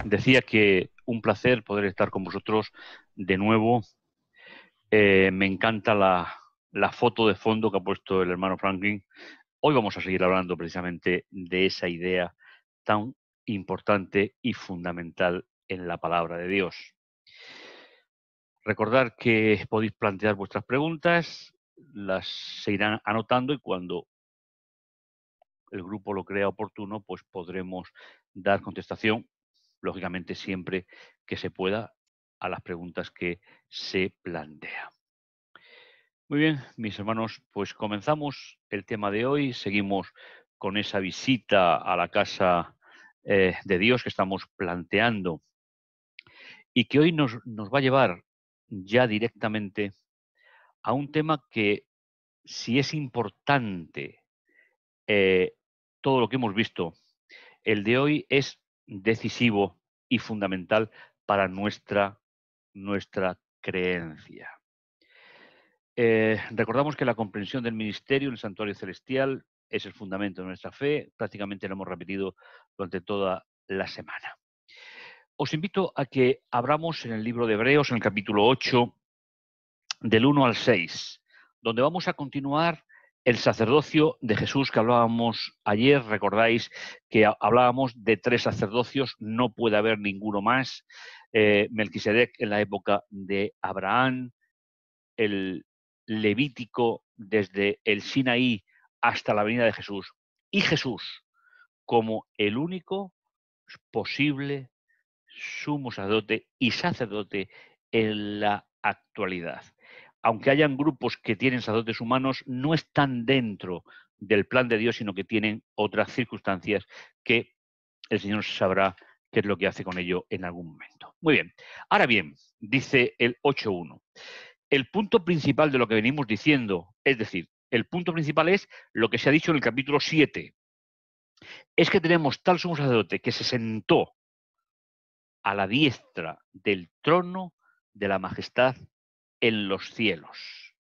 Decía que un placer poder estar con vosotros de nuevo. Me encanta la foto de fondo que ha puesto el hermano Franklin. Hoy vamos a seguir hablando precisamente de esa idea tan importante y fundamental en la palabra de Dios. Recordad que podéis plantear vuestras preguntas, las se irán anotando y cuando el grupo lo crea oportuno, pues podremos dar contestación, lógicamente siempre que se pueda, a las preguntas que se plantean. Muy bien, mis hermanos, pues comenzamos el tema de hoy, seguimos con esa visita a la casa de Dios que estamos planteando y que hoy nos va a llevar ya directamente a un tema que, si es importante eh, todo lo que hemos visto, el de hoy es decisivo y fundamental para nuestra creencia. Recordamos que la comprensión del ministerio en el santuario celestial es el fundamento de nuestra fe, prácticamente lo hemos repetido durante toda la semana. Os invito a que abramos en el libro de Hebreos, en el capítulo 8, del 1 al 6, donde vamos a continuar el sacerdocio de Jesús que hablábamos ayer. Recordáis que hablábamos de 3 sacerdocios, no puede haber ninguno más. Melquisedec en la época de Abraham, el Levítico desde el Sinaí hasta la venida de Jesús, y Jesús como el único posible sumo sacerdote y sacerdote en la actualidad. Aunque hayan grupos que tienen sacerdotes humanos, no están dentro del plan de Dios, sino que tienen otras circunstancias que el Señor sabrá qué es lo que hace con ello en algún momento. Muy bien. Ahora bien, dice el 8.1. El punto principal de lo que venimos diciendo, es decir, el punto principal es lo que se ha dicho en el capítulo 7, es que tenemos tal sumo sacerdote que se sentó a la diestra del trono de la majestad en los cielos.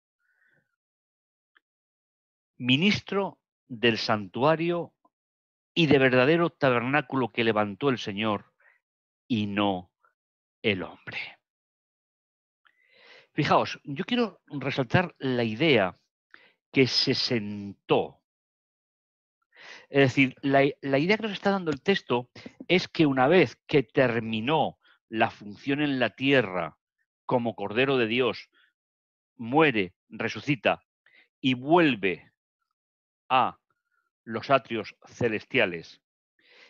Ministro del santuario y de verdadero tabernáculo que levantó el Señor y no el hombre. Fijaos, yo quiero resaltar la idea que se sentó. Es decir, la idea que nos está dando el texto es que una vez que terminó la función en la tierra como Cordero de Dios, muere, resucita y vuelve a los atrios celestiales,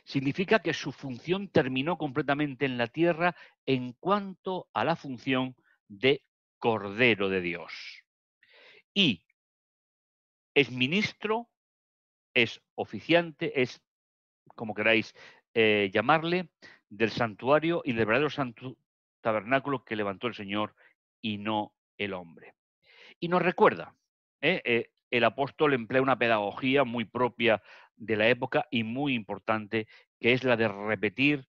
significa que su función terminó completamente en la tierra en cuanto a la función de Cordero de Dios. Y es ministro, es oficiante, es como queráis llamarle, del santuario y del verdadero tabernáculo que levantó el Señor y no el hombre. Y nos recuerda, el apóstol emplea una pedagogía muy propia de la época y muy importante, que es la de repetir.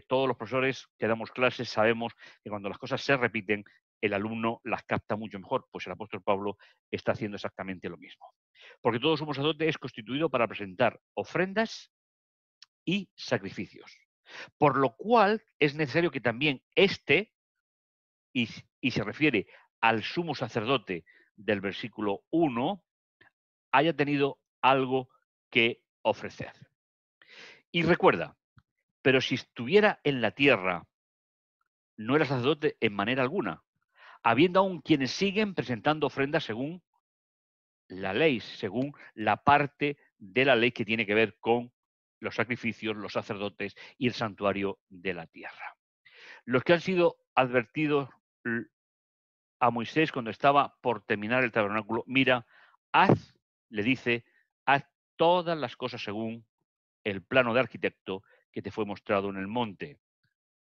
Todos los profesores que damos clases sabemos que cuando las cosas se repiten, el alumno las capta mucho mejor. Pues el apóstol Pablo está haciendo exactamente lo mismo. Porque todo sumo sacerdote es constituido para presentar ofrendas y sacrificios. Por lo cual es necesario que también y se refiere al sumo sacerdote del versículo 1, haya tenido algo que ofrecer. Y recuerda, pero si estuviera en la tierra, no era sacerdote en manera alguna, habiendo aún quienes siguen presentando ofrendas según la ley, según la parte de la ley que tiene que ver con los sacrificios, los sacerdotes y el santuario de la tierra. Los que han sido advertidos a Moisés cuando estaba por terminar el tabernáculo, mira, le dice, haz todas las cosas según el plano de arquitecto que te fue mostrado en el monte.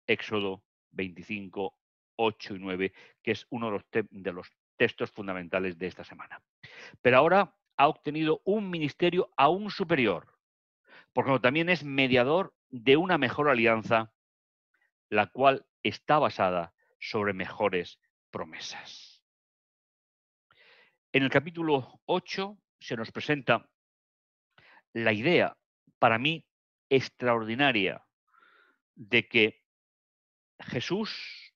Éxodo 25, 8 y 9, que es uno de los textos fundamentales de esta semana. Pero ahora ha obtenido un ministerio aún superior, porque también es mediador de una mejor alianza, la cual está basada sobre mejores promesas. En el capítulo 8 se nos presenta la idea, para mí, extraordinaria, de que Jesús,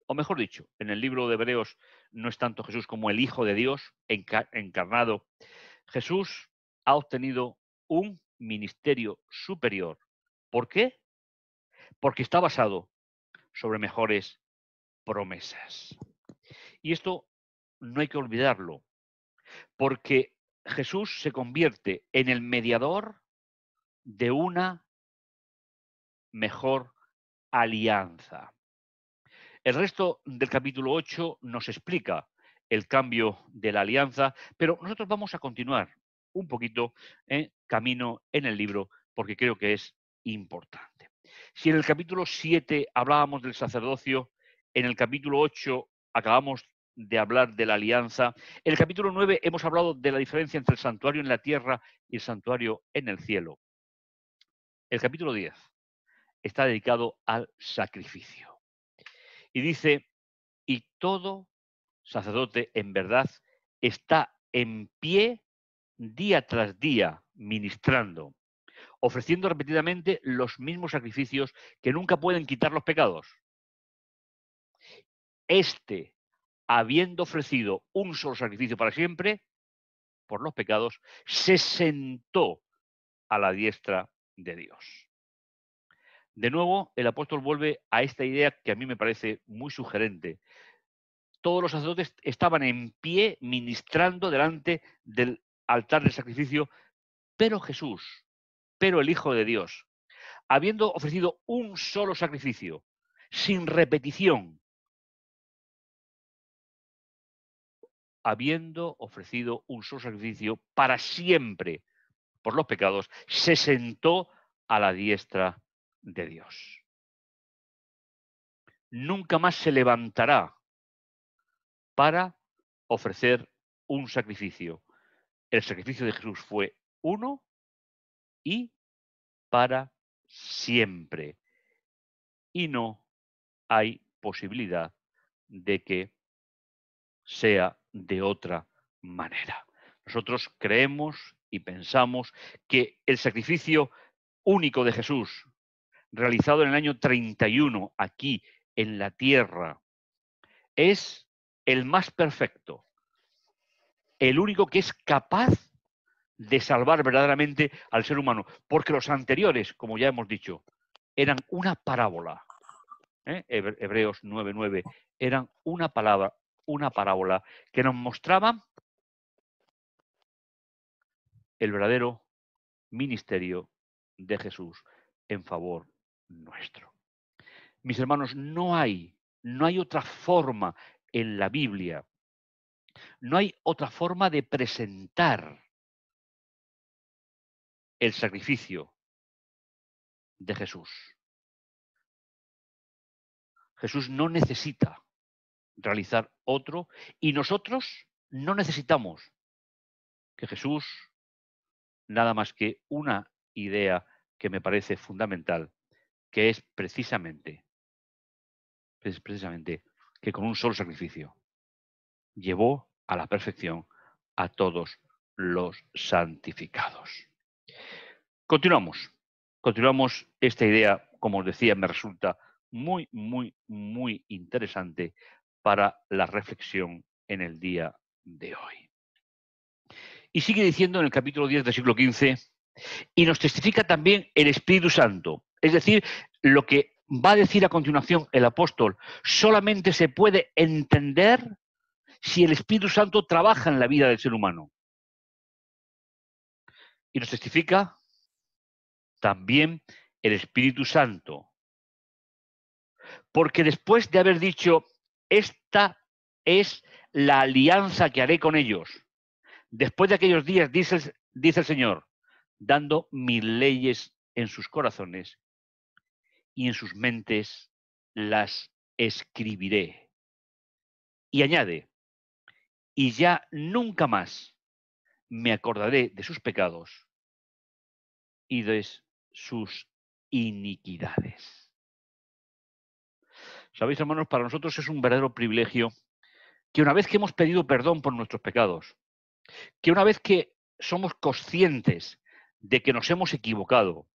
o mejor dicho, en el libro de Hebreos no es tanto Jesús como el Hijo de Dios encarnado. Jesús ha obtenido un ministerio superior. ¿Por qué? Porque está basado sobre mejores promesas. Y esto no hay que olvidarlo, porque Jesús se convierte en el mediador de una mejor alianza. El resto del capítulo 8 nos explica el cambio de la alianza, pero nosotros vamos a continuar un poquito en camino en el libro porque creo que es importante. Si en el capítulo 7 hablábamos del sacerdocio, en el capítulo 8 acabamos de hablar de la alianza, en el capítulo 9 hemos hablado de la diferencia entre el santuario en la tierra y el santuario en el cielo. El capítulo 10 está dedicado al sacrificio. Y dice, y todo sacerdote en verdad está en pie día tras día ministrando, ofreciendo repetidamente los mismos sacrificios que nunca pueden quitar los pecados. Este, habiendo ofrecido un solo sacrificio para siempre, por los pecados, se sentó a la diestra de Dios. De nuevo, el apóstol vuelve a esta idea que a mí me parece muy sugerente. Todos los sacerdotes estaban en pie ministrando delante del altar del sacrificio, pero Jesús, pero el Hijo de Dios, habiendo ofrecido un solo sacrificio, sin repetición, habiendo ofrecido un solo sacrificio para siempre por los pecados, se sentó a la diestra de Dios. Nunca más se levantará para ofrecer un sacrificio. El sacrificio de Jesús fue uno y para siempre. Y no hay posibilidad de que sea de otra manera. Nosotros creemos y pensamos que el sacrificio único de Jesús, realizado en el año 31 aquí en la tierra, es el más perfecto, el único que es capaz de salvar verdaderamente al ser humano, porque los anteriores, como ya hemos dicho, eran una parábola. Hebreos 9:9 eran una parábola que nos mostraba el verdadero ministerio de Jesús en favor nuestro. Mis hermanos, no hay otra forma en la Biblia, no hay otra forma de presentar el sacrificio de Jesús. Jesús no necesita realizar otro y nosotros no necesitamos que Jesús nada más que una idea que me parece fundamental, que es precisamente que con un solo sacrificio llevó a la perfección a todos los santificados. Continuamos esta idea, como os decía, me resulta muy, muy, muy interesante para la reflexión en el día de hoy. Y sigue diciendo en el capítulo 10 del siglo XV, y nos testifica también el Espíritu Santo. Es decir, lo que va a decir a continuación el apóstol solamente se puede entender si el Espíritu Santo trabaja en la vida del ser humano. Y nos testifica también el Espíritu Santo. Porque después de haber dicho, esta es la alianza que haré con ellos, después de aquellos días, dice el Señor, dando mis leyes en sus corazones y en sus mentes las escribiré. Y añade, y ya nunca más me acordaré de sus pecados y de sus iniquidades. Sabéis, hermanos, para nosotros es un verdadero privilegio que una vez que hemos pedido perdón por nuestros pecados, que una vez que somos conscientes de que nos hemos equivocado,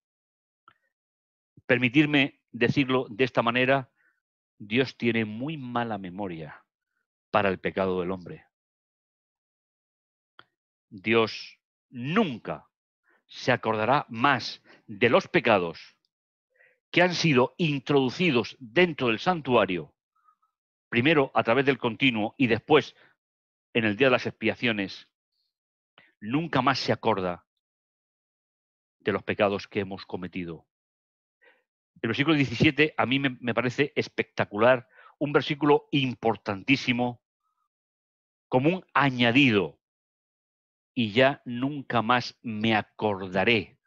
permitirme decirlo de esta manera, Dios tiene muy mala memoria para el pecado del hombre. Dios nunca se acordará más de los pecados que han sido introducidos dentro del santuario, primero a través del continuo y después en el día de las expiaciones. Nunca más se acorda de los pecados que hemos cometido. El versículo 17 a mí me parece espectacular, un versículo importantísimo, como un añadido. Y ya nunca más me acordaré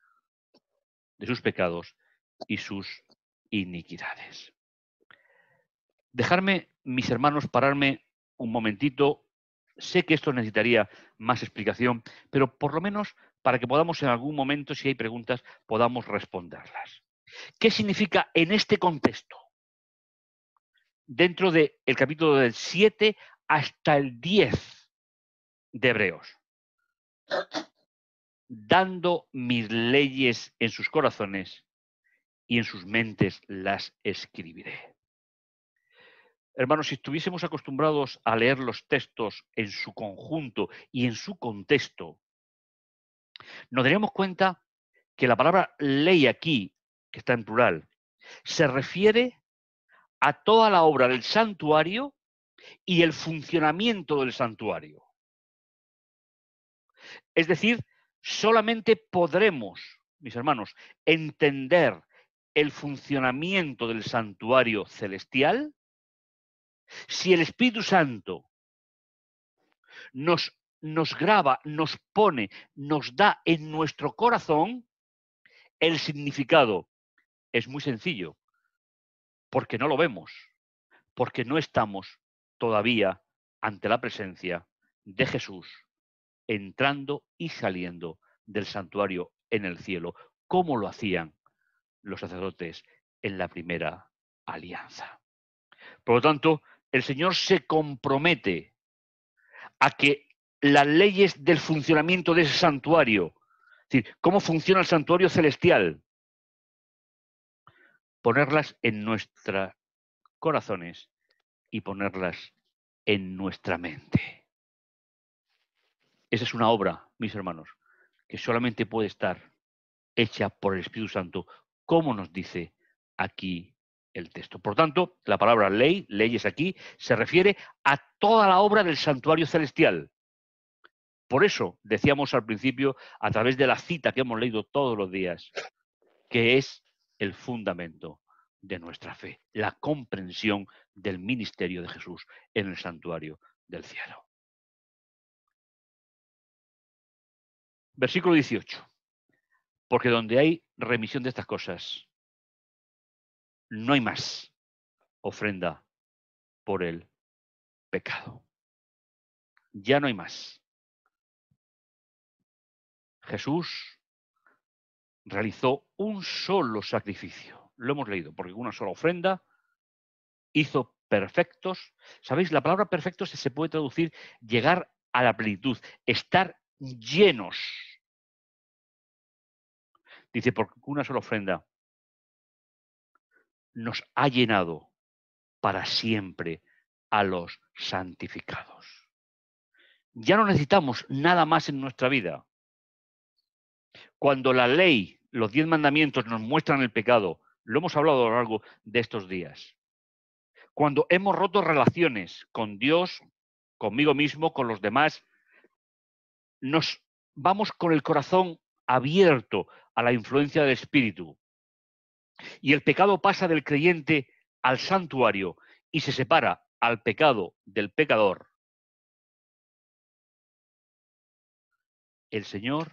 de sus pecados y sus iniquidades. Dejarme, mis hermanos, pararme un momentito. Sé que esto necesitaría más explicación, pero por lo menos para que podamos en algún momento, si hay preguntas, podamos responderlas. ¿Qué significa en este contexto? Dentro del capítulo del 7 hasta el 10 de Hebreos. Dando mis leyes en sus corazones y en sus mentes las escribiré. Hermanos, si estuviésemos acostumbrados a leer los textos en su conjunto y en su contexto, nos daríamos cuenta que la palabra ley aquí, que está en plural, se refiere a toda la obra del santuario y el funcionamiento del santuario. Es decir, solamente podremos, mis hermanos, entender el funcionamiento del santuario celestial si el Espíritu Santo nos graba, nos pone, nos da en nuestro corazón el significado. Es muy sencillo, porque no lo vemos, porque no estamos todavía ante la presencia de Jesús, entrando y saliendo del santuario en el cielo, como lo hacían los sacerdotes en la primera alianza. Por lo tanto, el Señor se compromete a que las leyes del funcionamiento de ese santuario, es decir, cómo funciona el santuario celestial, ponerlas en nuestros corazones y ponerlas en nuestra mente. Esa es una obra, mis hermanos, que solamente puede estar hecha por el Espíritu Santo, como nos dice aquí el texto. Por tanto, la palabra ley, leyes aquí, se refiere a toda la obra del santuario celestial. Por eso decíamos al principio, a través de la cita que hemos leído todos los días, que es el fundamento de nuestra fe, la comprensión del ministerio de Jesús en el santuario del cielo. Versículo 18. Porque donde hay remisión de estas cosas, no hay más ofrenda por el pecado. Ya no hay más. Jesús realizó un solo sacrificio. Lo hemos leído, porque una sola ofrenda hizo perfectos. ¿Sabéis? La palabra perfectos se puede traducir llegar a la plenitud, estar llenos. Dice, porque una sola ofrenda nos ha llenado para siempre a los santificados. Ya no necesitamos nada más en nuestra vida. Cuando la ley, los 10 mandamientos nos muestran el pecado, lo hemos hablado a lo largo de estos días. Cuando hemos roto relaciones con Dios, conmigo mismo, con los demás, nos vamos con el corazón abierto a la influencia del Espíritu. Y el pecado pasa del creyente al santuario y se separa al pecado del pecador. El Señor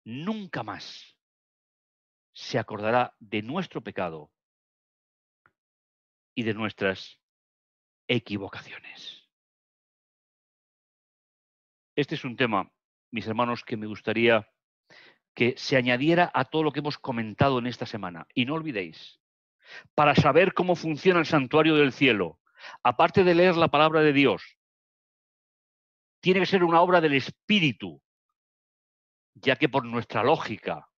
nunca más se acordará de nuestro pecado y de nuestras equivocaciones. Este es un tema, mis hermanos, que me gustaría que se añadiera a todo lo que hemos comentado en esta semana. Y no olvidéis, para saber cómo funciona el santuario del cielo, aparte de leer la palabra de Dios, tiene que ser una obra del Espíritu, ya que por nuestra lógica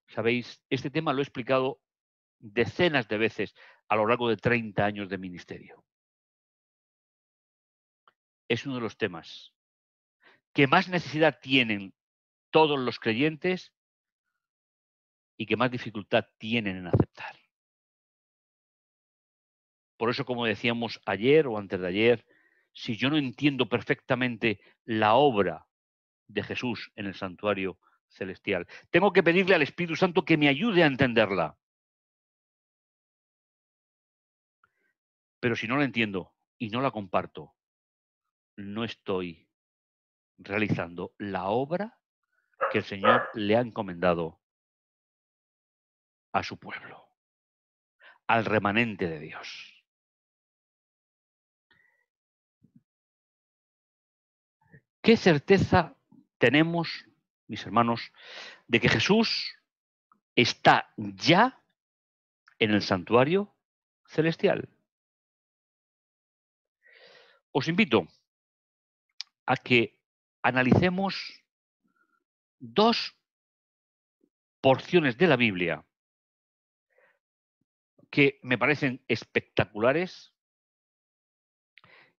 Sabéis, este tema lo he explicado decenas de veces a lo largo de 30 años de ministerio. Es uno de los temas que más necesidad tienen todos los creyentes y que más dificultad tienen en aceptar. Por eso, como decíamos ayer o antes de ayer, si yo no entiendo perfectamente la obra de Jesús en el santuario celestial, tengo que pedirle al Espíritu Santo que me ayude a entenderla. Pero si no la entiendo y no la comparto, no estoy realizando la obra que el Señor le ha encomendado a su pueblo, al remanente de Dios. ¿Qué certeza tenemos, mis hermanos, de que Jesús está ya en el santuario celestial? Os invito a que analicemos dos porciones de la Biblia que me parecen espectaculares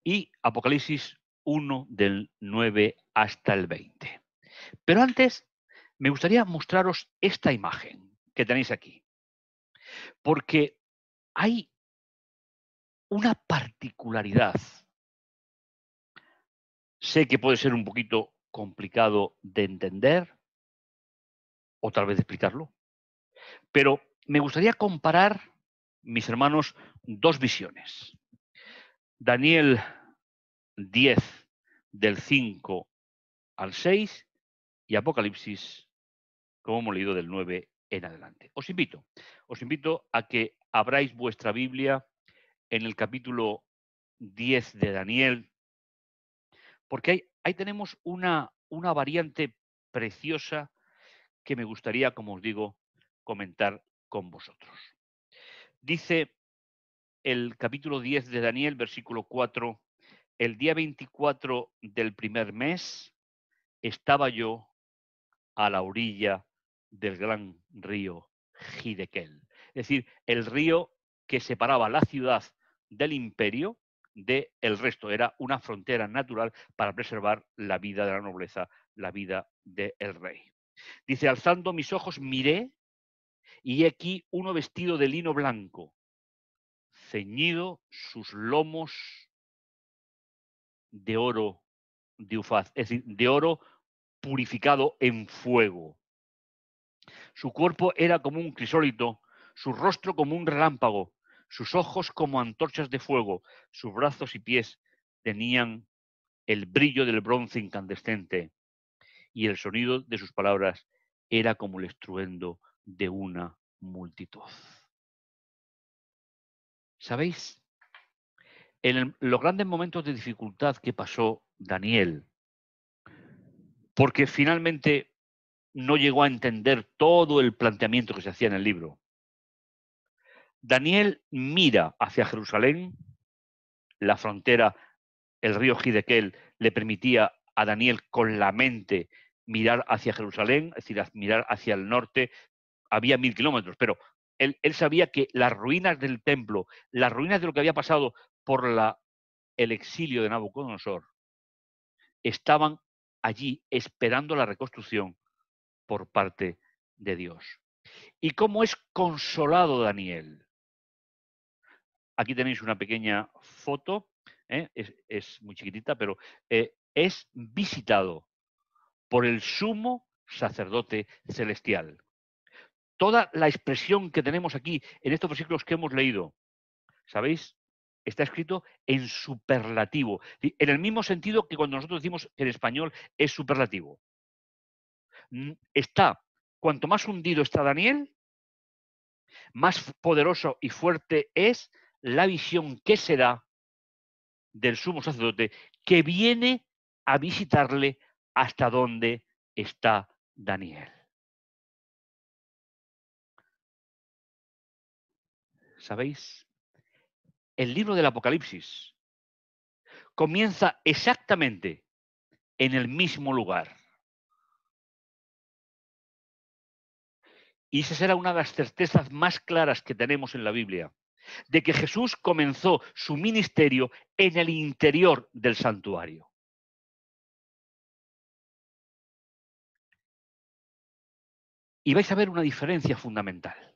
y Apocalipsis 1 del 9 hasta el 20. Pero antes me gustaría mostraros esta imagen que tenéis aquí, porque hay una particularidad. Sé que puede ser un poquito complicado de entender o tal vez de explicarlo, pero me gustaría comparar, mis hermanos, dos visiones. Daniel 10 del 5 al 6 y Apocalipsis, como hemos leído, del 9 en adelante. Os invito a que abráis vuestra Biblia en el capítulo 10 de Daniel, porque ahí tenemos una variante preciosa que me gustaría, como os digo, comentar con vosotros. Dice el capítulo 10 de Daniel, versículo 4, el día 24 del primer mes estaba yo a la orilla del gran río Gidequel. Es decir, el río que separaba la ciudad del imperio del resto. Era una frontera natural para preservar la vida de la nobleza, la vida del rey. Dice, alzando mis ojos miré y he aquí uno vestido de lino blanco, ceñido sus lomos de oro de Ufaz, es decir, de oro purificado en fuego. Su cuerpo era como un crisólito, su rostro como un relámpago, sus ojos como antorchas de fuego, sus brazos y pies tenían el brillo del bronce incandescente, y el sonido de sus palabras era como el estruendo de una multitud. ¿Sabéis? En los grandes momentos de dificultad que pasó Daniel, porque finalmente no llegó a entender todo el planteamiento que se hacía en el libro, Daniel mira hacia Jerusalén, la frontera, el río Gidequel le permitía a Daniel con la mente mirar hacia Jerusalén, es decir, mirar hacia el norte. Había 1000 kilómetros, pero él sabía que las ruinas del templo, las ruinas de lo que había pasado por el exilio de Nabucodonosor, estaban allí esperando la reconstrucción por parte de Dios. ¿Y cómo es consolado Daniel? Aquí tenéis una pequeña foto, es muy chiquitita, pero es visitado por el sumo sacerdote celestial. Toda la expresión que tenemos aquí en estos versículos que hemos leído, ¿sabéis? Está escrito en superlativo, en el mismo sentido que cuando nosotros decimos que en español es superlativo. Cuanto más hundido está Daniel, más poderoso y fuerte es la visión que se da del sumo sacerdote que viene a visitarle hasta donde está Daniel. ¿Sabéis? El libro del Apocalipsis comienza exactamente en el mismo lugar. Y esa será una de las certezas más claras que tenemos en la Biblia, de que Jesús comenzó su ministerio en el interior del santuario. Y vais a ver una diferencia fundamental.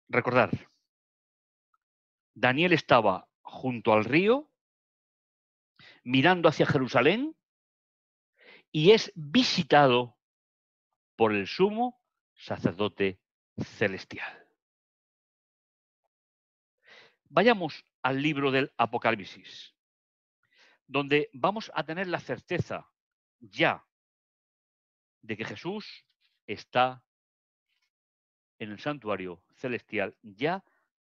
Recordad, Daniel estaba junto al río, mirando hacia Jerusalén, y es visitado por el sumo sacerdote celestial. Vayamos al libro del Apocalipsis, donde vamos a tener la certeza ya de que Jesús está en el santuario celestial, ya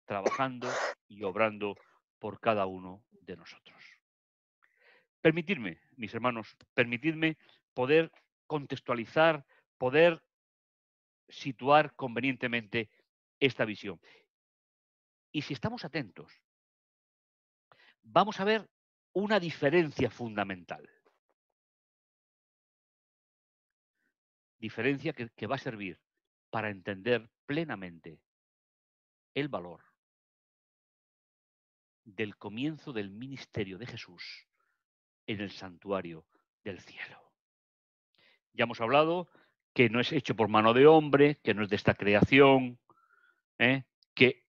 trabajando y obrando por cada uno de nosotros. Permitidme, mis hermanos, permitidme poder contextualizar, poder situar convenientemente esta visión. Y si estamos atentos, vamos a ver una diferencia fundamental. Diferencia que va a servir para entender plenamente el valor del comienzo del ministerio de Jesús en el santuario del cielo. Ya hemos hablado que no es hecho por mano de hombre, que no es de esta creación, que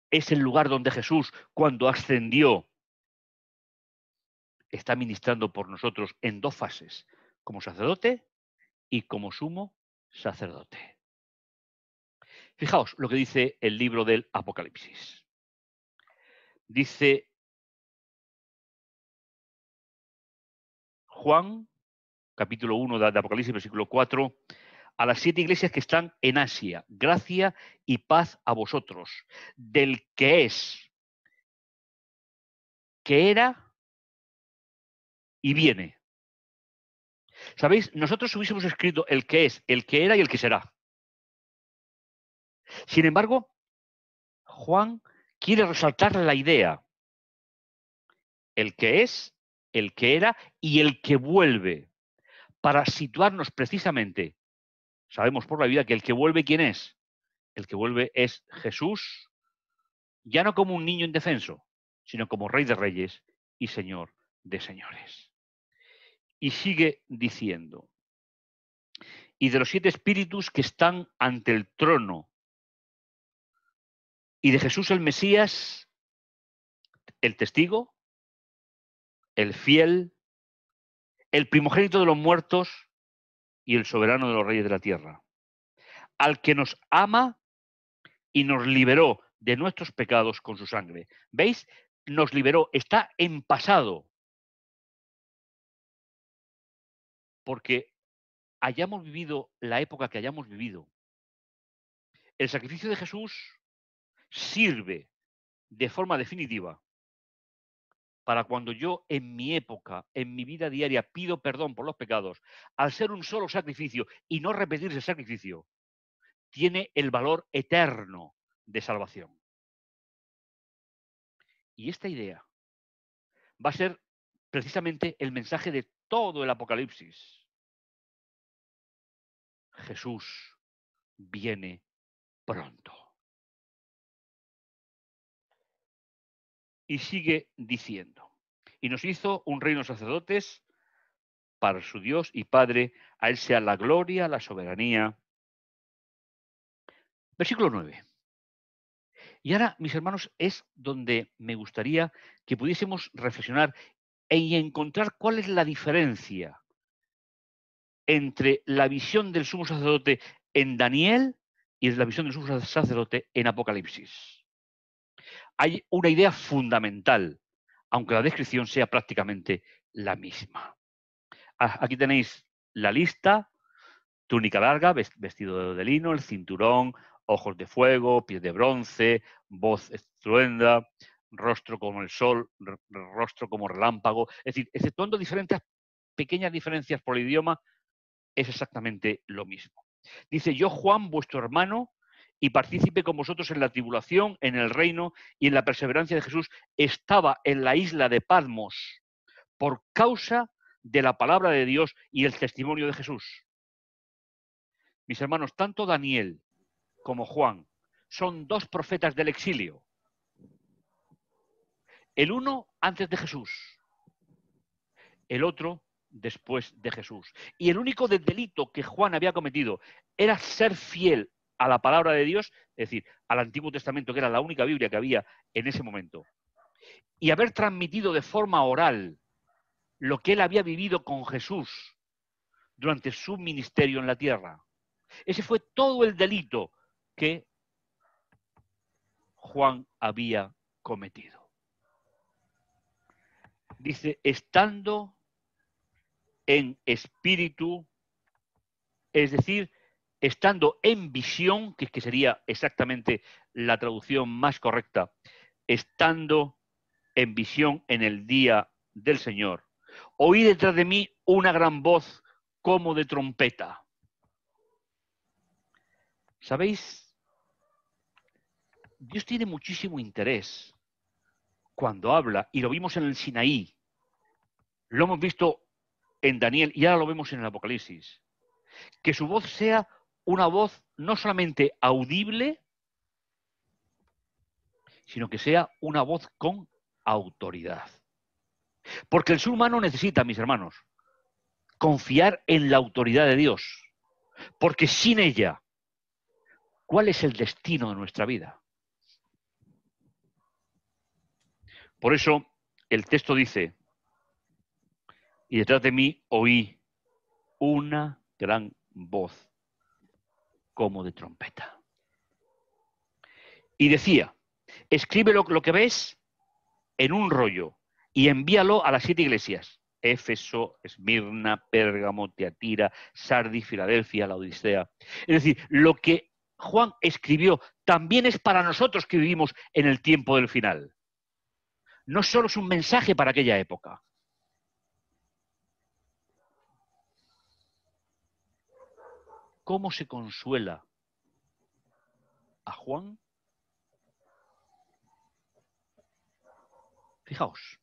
es el lugar donde Jesús, cuando ascendió, está ministrando por nosotros en dos fases, como sacerdote y como sumo sacerdote. Fijaos lo que dice el libro del Apocalipsis. Dice Juan, capítulo 1 de Apocalipsis, versículo 4, a las 7 iglesias que están en Asia, gracia y paz a vosotros, del que es, que era y viene. ¿Sabéis? Nosotros hubiésemos escrito el que es, el que era y el que será. Sin embargo, Juan quiere resaltar la idea, el que es, el que era y el que vuelve, para situarnos precisamente. Sabemos por la vida que el que vuelve, ¿quién es? El que vuelve es Jesús, ya no como un niño indefenso, sino como Rey de Reyes y Señor de Señores. Y sigue diciendo, y de los 7 espíritus que están ante el trono, y de Jesús el Mesías, el testigo, el fiel, el primogénito de los muertos y el soberano de los reyes de la tierra, al que nos ama y nos liberó de nuestros pecados con su sangre. ¿Veis? Nos liberó, está en pasado, porque hayamos vivido la época que hayamos vivido. El sacrificio de Jesús sirve de forma definitiva para cuando yo en mi época, en mi vida diaria, pido perdón por los pecados, al ser un solo sacrificio y no repetir ese sacrificio, tiene el valor eterno de salvación. Y esta idea va a ser precisamente el mensaje de todo el Apocalipsis. Jesús viene pronto. Y sigue diciendo, y nos hizo un reino de sacerdotes para su Dios y Padre, a Él sea la gloria, la soberanía. Versículo 9. Y ahora, mis hermanos, es donde me gustaría que pudiésemos reflexionar y encontrar cuál es la diferencia entre la visión del sumo sacerdote en Daniel y la visión del sumo sacerdote en Apocalipsis. Hay una idea fundamental, aunque la descripción sea prácticamente la misma. Aquí tenéis la lista: túnica larga, vestido de lino, el cinturón, ojos de fuego, pies de bronce, voz estruenda, rostro como el sol, rostro como relámpago. Es decir, exceptuando diferentes pequeñas diferencias por el idioma, es exactamente lo mismo. Dice: yo, Juan, vuestro hermano, y partícipe con vosotros en la tribulación, en el reino y en la perseverancia de Jesús, estaba en la isla de Patmos por causa de la palabra de Dios y el testimonio de Jesús. Mis hermanos, tanto Daniel como Juan son dos profetas del exilio. El uno antes de Jesús, el otro después de Jesús. Y el único delito que Juan había cometido era ser fiel a la palabra de Dios, es decir, al Antiguo Testamento, que era la única Biblia que había en ese momento, y haber transmitido de forma oral lo que él había vivido con Jesús durante su ministerio en la tierra. Ese fue todo el delito que Juan había cometido. Dice, estando en espíritu, es decir, estando en visión, que sería exactamente la traducción más correcta, estando en visión en el día del Señor. Oí detrás de mí una gran voz como de trompeta. ¿Sabéis? Dios tiene muchísimo interés cuando habla, y lo vimos en el Sinaí, lo hemos visto en Daniel y ahora lo vemos en el Apocalipsis, que su voz sea una voz no solamente audible, sino que sea una voz con autoridad. Porque el ser humano necesita, mis hermanos, confiar en la autoridad de Dios, porque sin ella, ¿cuál es el destino de nuestra vida? Por eso el texto dice, y detrás de mí oí una gran voz como de trompeta. Y decía, escribe lo que ves en un rollo y envíalo a las 7 iglesias. Éfeso, Esmirna, Pérgamo, Tiatira, Sardis, Filadelfia, la Odisea. Es decir, lo que Juan escribió también es para nosotros que vivimos en el tiempo del final. No solo es un mensaje para aquella época. ¿Cómo se consuela a Juan? Fijaos.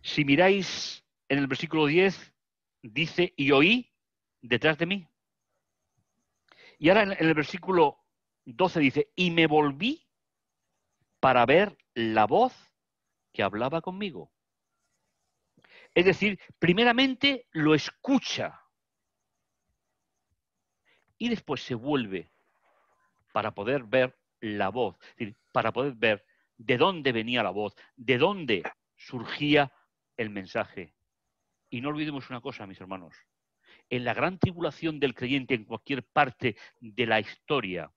Si miráis en el versículo 10, dice, y oí detrás de mí. Y ahora en el versículo 12 dice, y me volví para ver la voz que hablaba conmigo. Es decir, primeramente lo escucha y después se vuelve para poder ver la voz, es decir, para poder ver de dónde venía la voz, de dónde surgía el mensaje. Y no olvidemos una cosa, mis hermanos, en la gran tribulación del creyente en cualquier parte de la historia,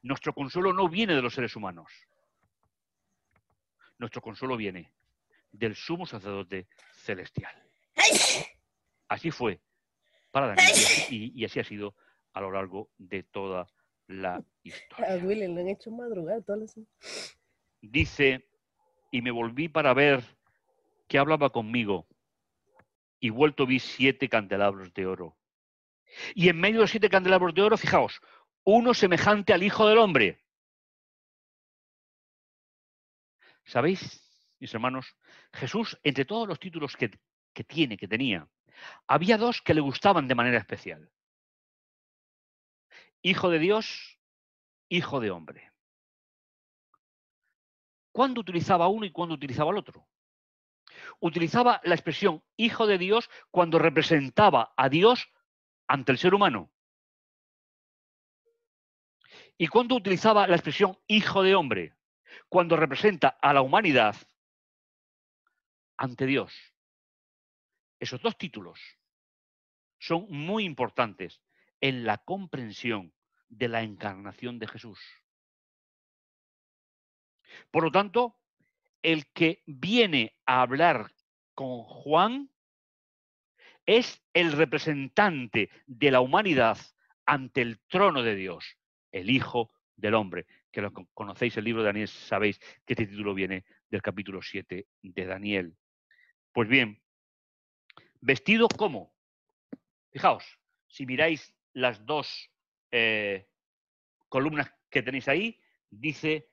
nuestro consuelo no viene de los seres humanos. Nuestro consuelo viene del sumo sacerdote celestial. Así fue para Daniel y así ha sido a lo largo de toda la historia. A Willy le han hecho madrugar todas las... Dice, y me volví para ver que hablaba conmigo, y vuelto vi 7 candelabros de oro. Y en medio de los 7 candelabros de oro, fijaos, uno semejante al Hijo del Hombre. ¿Sabéis, mis hermanos? Jesús, entre todos los títulos que tenía, había 2 que le gustaban de manera especial. Hijo de Dios, Hijo de Hombre. ¿Cuándo utilizaba uno y cuándo utilizaba el otro? Utilizaba la expresión Hijo de Dios cuando representaba a Dios ante el ser humano. ¿Y cuándo utilizaba la expresión Hijo de Hombre? Cuando representa a la humanidad ante Dios. Esos 2 títulos son muy importantes en la comprensión de la encarnación de Jesús. Por lo tanto, el que viene a hablar con Juan es el representante de la humanidad ante el trono de Dios, el Hijo del Hombre. Que lo conocéis el libro de Daniel, sabéis que este título viene del capítulo 7 de Daniel. Pues bien, vestido como. Fijaos, si miráis las 2 columnas que tenéis ahí, dice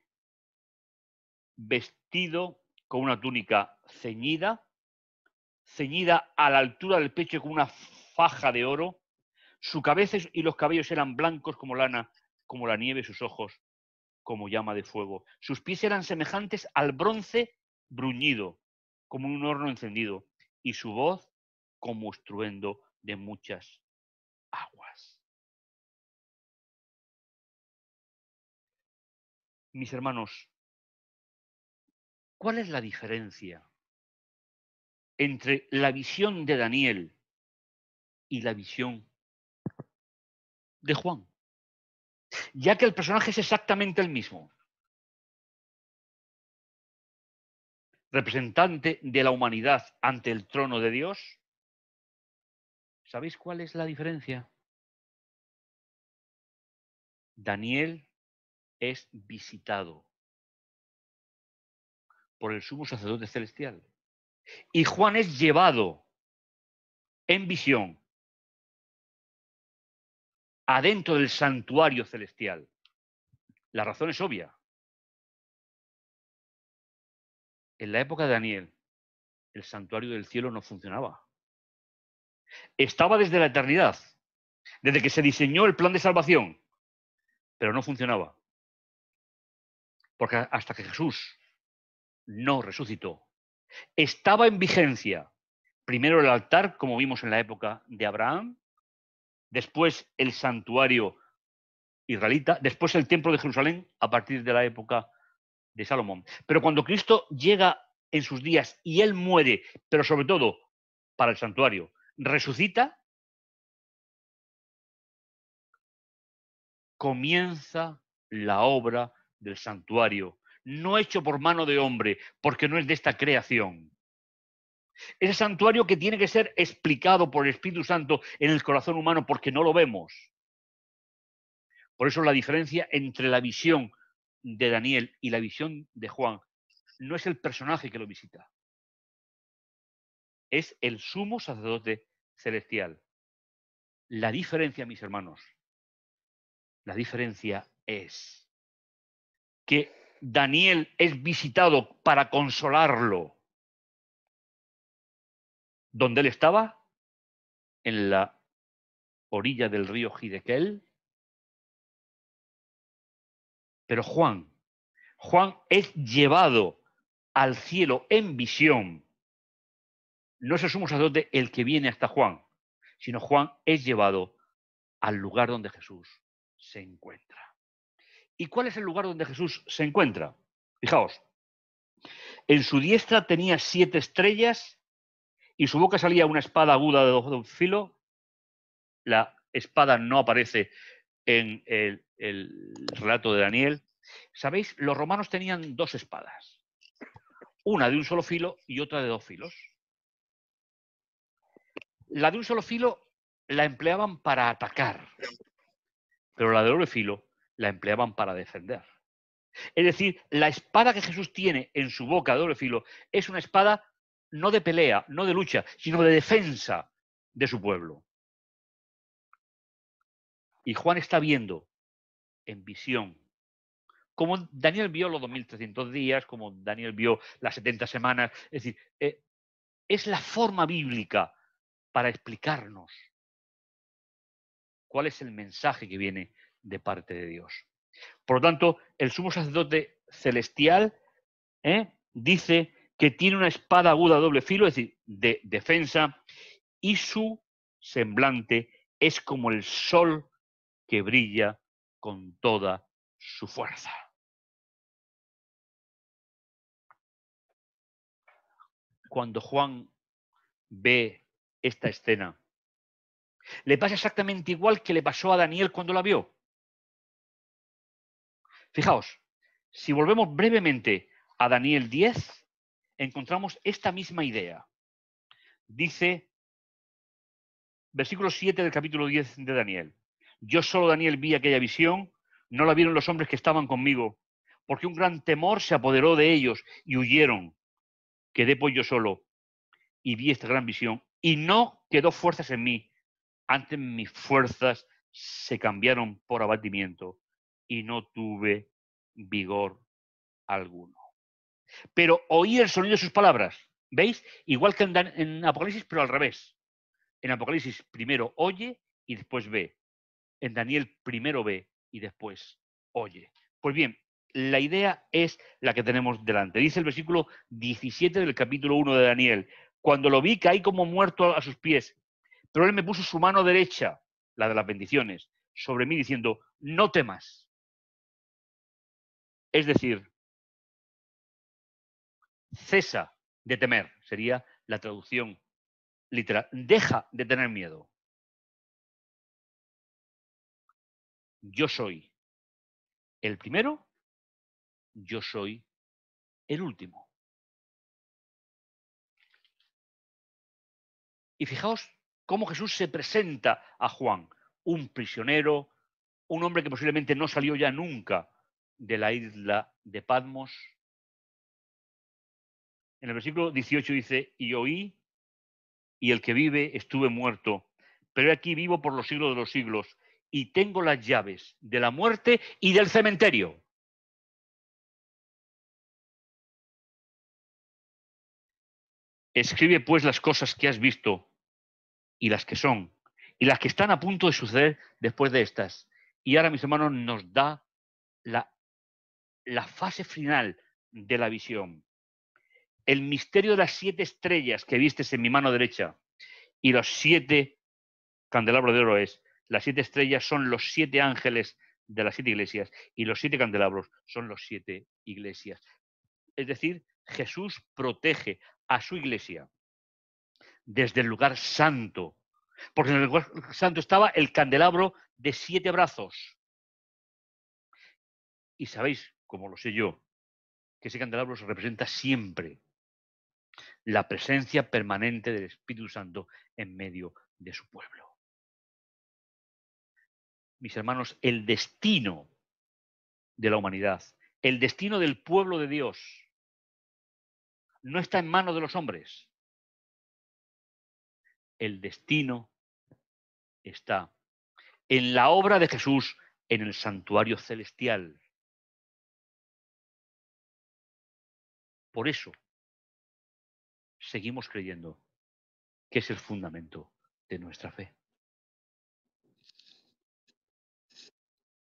vestido con una túnica ceñida a la altura del pecho con una faja de oro. Su cabeza y los cabellos eran blancos como lana, como la nieve, sus ojos como llama de fuego. Sus pies eran semejantes al bronce bruñido, como un horno encendido, y su voz como estruendo de muchas aguas. Mis hermanos, ¿cuál es la diferencia entre la visión de Daniel y la visión de Juan? Ya que el personaje es exactamente el mismo, representante de la humanidad ante el trono de Dios. ¿Sabéis cuál es la diferencia? Daniel es visitado por el sumo sacerdote celestial y Juan es llevado en visión adentro del santuario celestial. La razón es obvia. En la época de Daniel, el santuario del cielo no funcionaba. Estaba desde la eternidad, desde que se diseñó el plan de salvación, pero no funcionaba. Porque hasta que Jesús no resucitó, estaba en vigencia primero el altar, como vimos en la época de Abraham, después el santuario israelita, después el templo de Jerusalén a partir de la época de Salomón. Pero cuando Cristo llega en sus días y él muere, pero sobre todo para el santuario, resucita, comienza la obra del santuario, no hecho por mano de hombre, porque no es de esta creación. Ese santuario que tiene que ser explicado por el Espíritu Santo en el corazón humano porque no lo vemos. Por eso la diferencia entre la visión de Daniel y la visión de Juan no es el personaje que lo visita, es el sumo sacerdote celestial. La diferencia, mis hermanos, la diferencia es que Daniel es visitado para consolarlo. ¿Dónde él estaba? En la orilla del río Gidequel. Pero Juan es llevado al cielo en visión. No es el sumo sacerdote el que viene hasta Juan, sino Juan es llevado al lugar donde Jesús se encuentra. ¿Y cuál es el lugar donde Jesús se encuentra? Fijaos, en su diestra tenía 7 estrellas y su boca salía una espada aguda de 2 filos. La espada no aparece en el relato de Daniel. ¿Sabéis? Los romanos tenían 2 espadas, una de un solo filo y otra de 2 filos. La de un solo filo la empleaban para atacar, pero la de doble filo la empleaban para defender. Es decir, la espada que Jesús tiene en su boca de doble filo es una espada no de pelea, no de lucha, sino de defensa de su pueblo. Y Juan está viendo en visión, como Daniel vio los 2300 días, como Daniel vio las 70 semanas, es decir, es la forma bíblica para explicarnos cuál es el mensaje que viene de parte de Dios. Por lo tanto, el sumo sacerdote celestial dice que tiene una espada aguda de doble filo, es decir, de defensa, y su semblante es como el sol que brilla con toda su fuerza. Cuando Juan ve esta escena, le pasa exactamente igual que le pasó a Daniel cuando la vio. Fijaos, si volvemos brevemente a Daniel 10, encontramos esta misma idea. Dice, versículo 7 del capítulo 10 de Daniel: yo solo, Daniel, vi aquella visión, no la vieron los hombres que estaban conmigo, porque un gran temor se apoderó de ellos y huyeron. Quedé pues yo solo y vi esta gran visión y no quedó fuerzas en mí. Antes mis fuerzas se cambiaron por abatimiento y no tuve vigor alguno. pero oí el sonido de sus palabras. ¿Veis? Igual que en Apocalipsis, pero al revés. En Apocalipsis primero oye y después ve. En Daniel primero ve y después oye. Pues bien, la idea es la que tenemos delante. Dice el versículo 17 del capítulo 1 de Daniel. Cuando lo vi, caí como muerto a sus pies. Pero él me puso su mano derecha, la de las bendiciones, sobre mí diciendo, no temas. Es decir, cesa de temer, sería la traducción literal. Deja de tener miedo. Yo soy el primero, yo soy el último. Y fijaos cómo Jesús se presenta a Juan, un prisionero, un hombre que posiblemente no salió ya nunca de la isla de Patmos. En el versículo 18 dice, y oí, y el que vive estuve muerto, pero aquí vivo por los siglos de los siglos, y tengo las llaves de la muerte y del cementerio. Escribe pues las cosas que has visto y las que son, y las que están a punto de suceder después de estas. Y ahora, mis hermanos, nos da la fase final de la visión. El misterio de las 7 estrellas que vistes en mi mano derecha y los 7 candelabros de oro es, las 7 estrellas son los 7 ángeles de las 7 iglesias y los 7 candelabros son los 7 iglesias. Es decir, Jesús protege a su iglesia desde el lugar santo, porque en el lugar santo estaba el candelabro de 7 brazos. Y sabéis, como lo sé yo, que ese candelabro se representa siempre la presencia permanente del Espíritu Santo en medio de su pueblo. Mis hermanos, el destino de la humanidad, el destino del pueblo de Dios, no está en manos de los hombres. El destino está en la obra de Jesús en el santuario celestial. Por eso seguimos creyendo que es el fundamento de nuestra fe.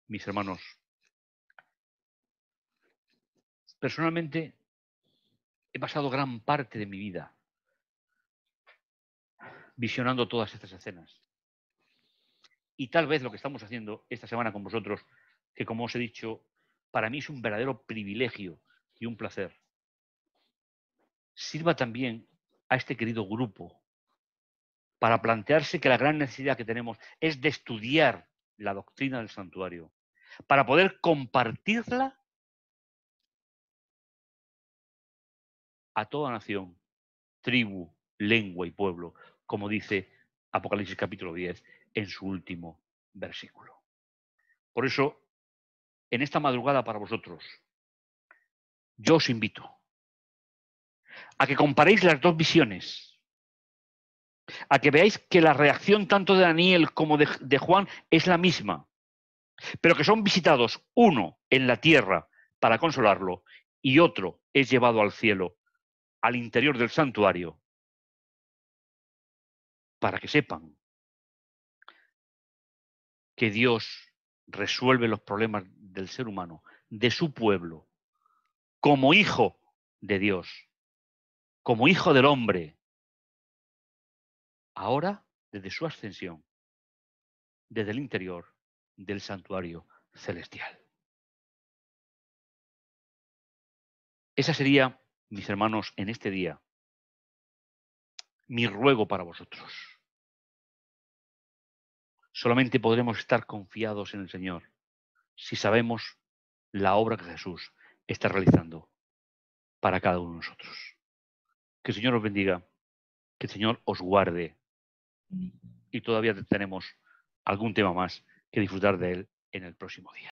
Mis hermanos, personalmente he pasado gran parte de mi vida visionando todas estas escenas. Y tal vez lo que estamos haciendo esta semana con vosotros, que como os he dicho, para mí es un verdadero privilegio y un placer, sirva también a este querido grupo para plantearse que la gran necesidad que tenemos es de estudiar la doctrina del santuario, para poder compartirla a toda nación, tribu, lengua y pueblo, como dice Apocalipsis capítulo 10 en su último versículo. Por eso, en esta madrugada para vosotros, yo os invito a que comparéis las dos visiones, a que veáis que la reacción tanto de Daniel como de Juan es la misma, pero que son visitados, uno en la tierra para consolarlo y otro es llevado al cielo, al interior del santuario, para que sepan que Dios resuelve los problemas del ser humano, de su pueblo, como hijo de Dios, como hijo del hombre, ahora desde su ascensión, desde el interior del santuario celestial. Esa sería, mis hermanos, en este día, mi ruego para vosotros. Solamente podremos estar confiados en el Señor si sabemos la obra que Jesús está realizando para cada uno de nosotros. Que el Señor os bendiga, que el Señor os guarde y todavía tenemos algún tema más que disfrutar de él en el próximo día.